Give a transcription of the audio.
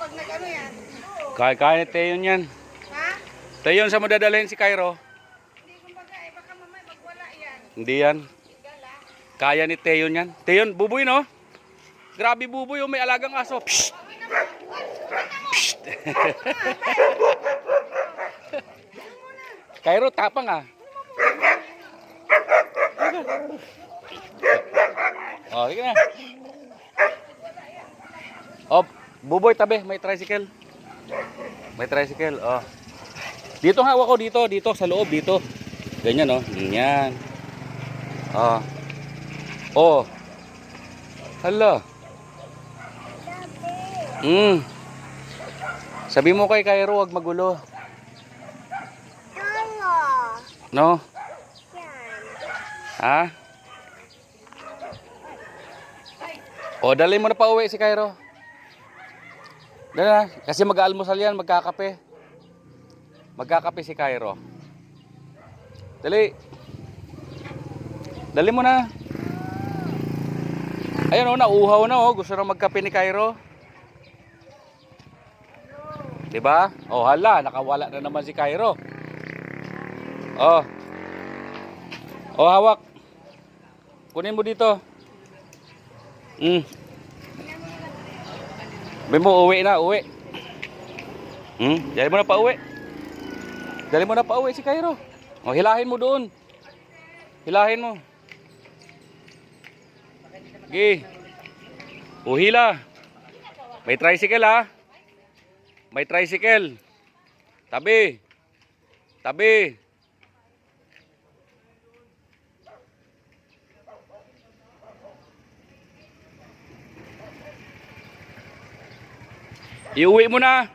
pag nag-ano yan. Kaya ni Teyon yan. Ha? Teyon, sa mo dadalhin si Cairo? Hindi, kumbaga, baka mamaya magwala yan. Hindi yan. Gala. Kaya ni Teyon yan. Teyon, buboy no? Grabe buboy, oh, may alagang aso. Psst! Psst! Cairo, tapang ah. Oh, sige na. Oh, buboy tabi, may tricycle. May tricycle, oh. Dito hawak ko, dito sa loob, dito. Ganyan, oh. Ganyan. Oh. Oh. Hala. Sabi mo kay Cairo, wag magulo. No? Ha? O, dali mo na pa uwi si Cairo. Dali na, kasi mag-aalmusal yan, magkakape. Magkakape si Cairo. Dali. Dali mo na. Ayun o, nauhaw na o. Gusto na magkape ni Cairo. Diba? O, hala, nakawala na naman si Cairo. O. O, hawak. Kunin mo dito. Sabi mo, uwi na, uwi. Dali mo na pa uwi. Dali mo na pa uwi si Cairo. O, hilahin mo doon. Hilahin mo. Okay. O, hila. May tricycle ha. May tricycle. Tabi. Tabi. Iuwi mo na.